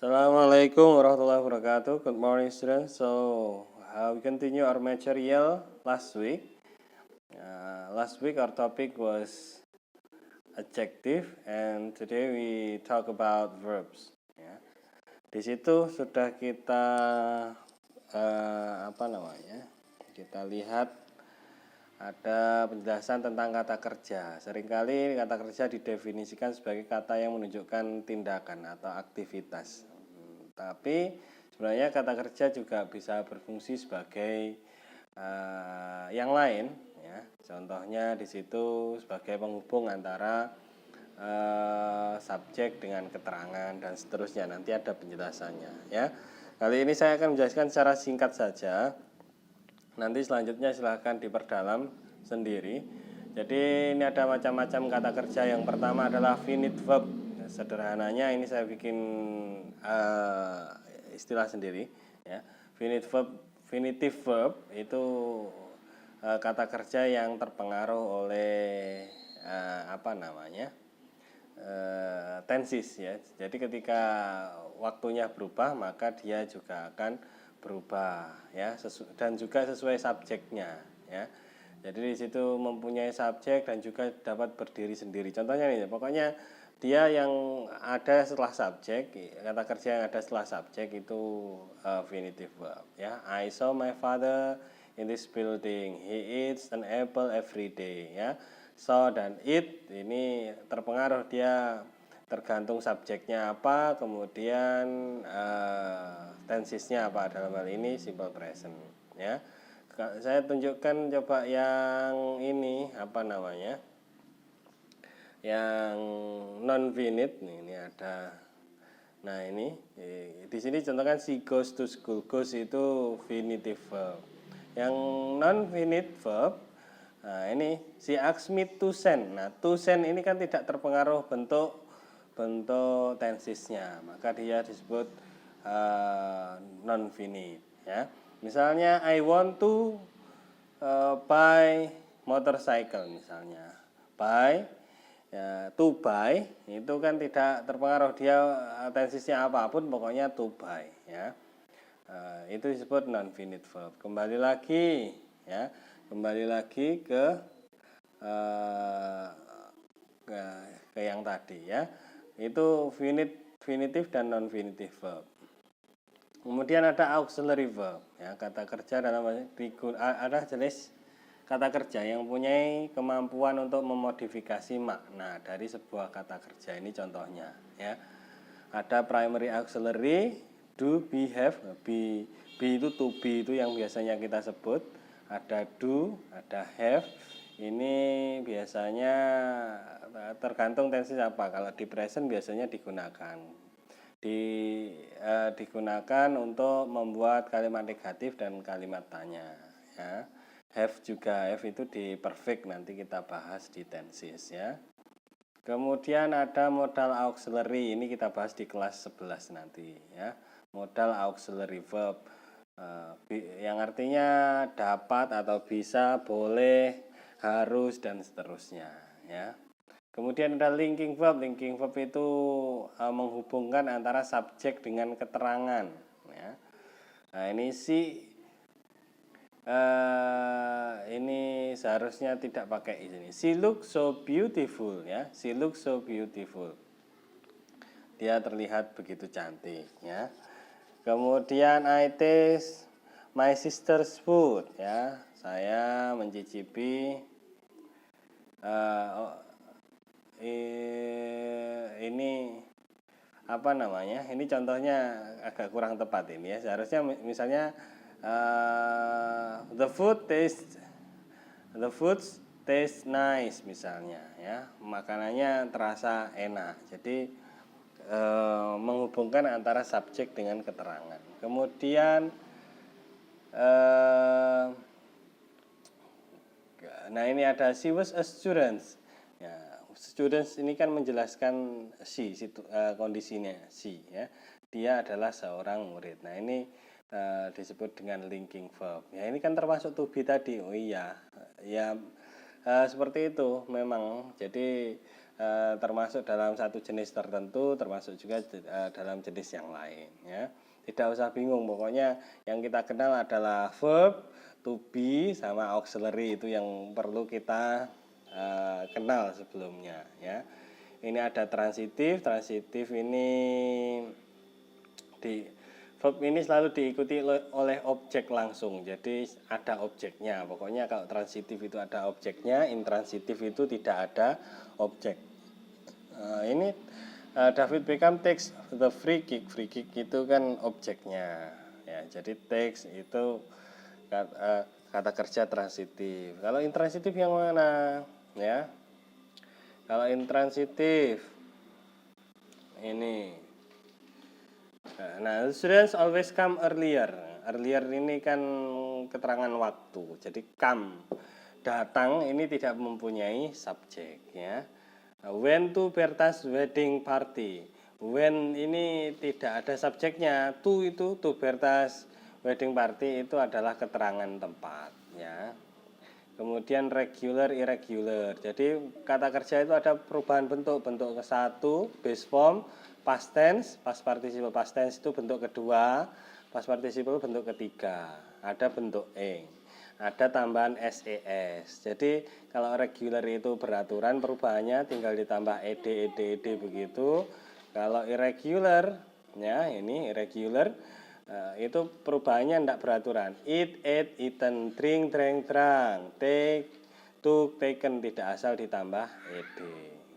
Assalamualaikum warahmatullahi wabarakatuh. Good morning, students. We continue our material last week. Last week our topic was adjective, and today we talk about verbs. Ya. Di situ sudah kita kita lihat ada penjelasan tentang kata kerja. Seringkali kata kerja didefinisikan sebagai kata yang menunjukkan tindakan atau aktivitas. Tapi sebenarnya kata kerja juga bisa berfungsi sebagai yang lain, ya. Contohnya di situ sebagai penghubung antara subjek dengan keterangan dan seterusnya. Nanti ada penjelasannya, ya. Kali ini saya akan menjelaskan secara singkat saja. Nanti selanjutnya silahkan diperdalam sendiri. Jadi ini ada macam-macam kata kerja. Yang pertama adalah finite verb. Sederhananya ini saya bikin istilah sendiri, ya. Finitive verb itu kata kerja yang terpengaruh oleh tenses, ya. Jadi ketika waktunya berubah maka dia juga akan berubah, ya, dan juga sesuai subjeknya, ya. Jadi di situ mempunyai subjek dan juga dapat berdiri sendiri. Contohnya nih, pokoknya dia yang ada setelah subjek, kata kerja yang ada setelah subjek itu infinitive verb, ya. I saw my father in this building. He eats an apple every day, ya. So dan it ini terpengaruh, dia tergantung subjeknya apa, kemudian tensesnya apa, dalam hal ini simple present, ya. Saya tunjukkan coba yang ini yang non finite nih, ini ada. Nah, ini di sini contohkan she goes to school. Goes itu finitive verb. Yang non finite verb, nah ini she asked me to send. Nah, to send ini kan tidak terpengaruh bentuk tensesnya, maka dia disebut non finite, ya. Misalnya I want to buy motorcycle, misalnya buy, ya, to buy itu kan tidak terpengaruh, dia tensesnya apapun, pokoknya to buy, ya. Itu disebut non finite verb. Kembali lagi ke yang tadi, ya. Itu finitive dan non finitive verb. Kemudian ada auxiliary verb, ya, kata kerja dalam ada jenis kata kerja yang mempunyai kemampuan untuk memodifikasi makna dari sebuah kata kerja. Ini contohnya, ya. Ada primary auxiliary, do, be, have. Be itu to be itu yang biasanya kita sebut. Ada do, ada have. Ini biasanya tergantung tense apa. Kalau di present biasanya digunakan untuk membuat kalimat negatif dan kalimat tanya, ya. Have juga, have itu di perfect, nanti kita bahas di tenses, ya. Kemudian ada modal auxiliary, ini kita bahas di kelas 11 nanti, ya. Modal auxiliary verb yang artinya dapat atau bisa, boleh, harus dan seterusnya, ya. Kemudian ada linking verb. Linking verb itu menghubungkan antara subjek dengan keterangan, ya. Nah, ini ini seharusnya tidak pakai ini. She looks so beautiful, ya. She looks so beautiful. Dia terlihat begitu cantik, ya. Kemudian I taste my sister's food, ya. Saya mencicipi ini ini contohnya agak kurang tepat ini, ya. Seharusnya misalnya the food tastes nice, misalnya, ya. Makanannya terasa enak. Jadi menghubungkan antara subjek dengan keterangan. Kemudian nah, ini ada she was a student. Ya, students ini kan menjelaskan kondisinya she, ya. Dia adalah seorang murid. Nah, ini disebut dengan linking verb. Ya, ini kan termasuk to be tadi. Oh iya, ya, seperti itu memang. Jadi termasuk dalam satu jenis tertentu, termasuk juga dalam jenis yang lain ya. Tidak usah bingung, pokoknya yang kita kenal adalah verb, to be sama auxiliary, itu yang perlu kita kenal sebelumnya ya. Ini ada transitif ini verb ini selalu diikuti oleh objek langsung, jadi ada objeknya. Pokoknya kalau transitif itu ada objeknya, intransitif itu tidak ada objek. Ini David Beckham takes the free kick. Free kick itu kan objeknya ya, jadi takes itu kata kerja transitif. Kalau intransitif yang mana ya? Kalau intransitif ini, nah, students always come earlier. Earlier ini kan keterangan waktu. Jadi come, datang, ini tidak mempunyai subjek ya. Went to Berta's wedding party. When ini tidak ada subjeknya. To itu to Berta's wedding party itu adalah keterangan tempat ya. Kemudian regular, irregular. Jadi kata kerja itu ada perubahan bentuk. Bentuk ke satu, base form, past tense, past participle past tense itu bentuk kedua, past participle bentuk ketiga. Ada bentuk ing, ada tambahan ses. Jadi kalau regular itu beraturan, perubahannya tinggal ditambah ed begitu. Kalau irregular, ya ini irregular, itu perubahannya tidak beraturan. Eat, ate, eaten, drink, drank, drunk, take, took, taken, tidak asal ditambah ed.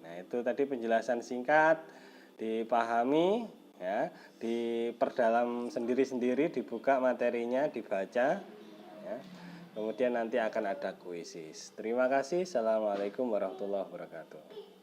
Nah itu tadi penjelasan singkat, dipahami ya, diperdalam sendiri-sendiri, dibuka materinya, dibaca ya. Kemudian nanti akan ada kuisis. Terima kasih. Assalamualaikum warahmatullahi wabarakatuh.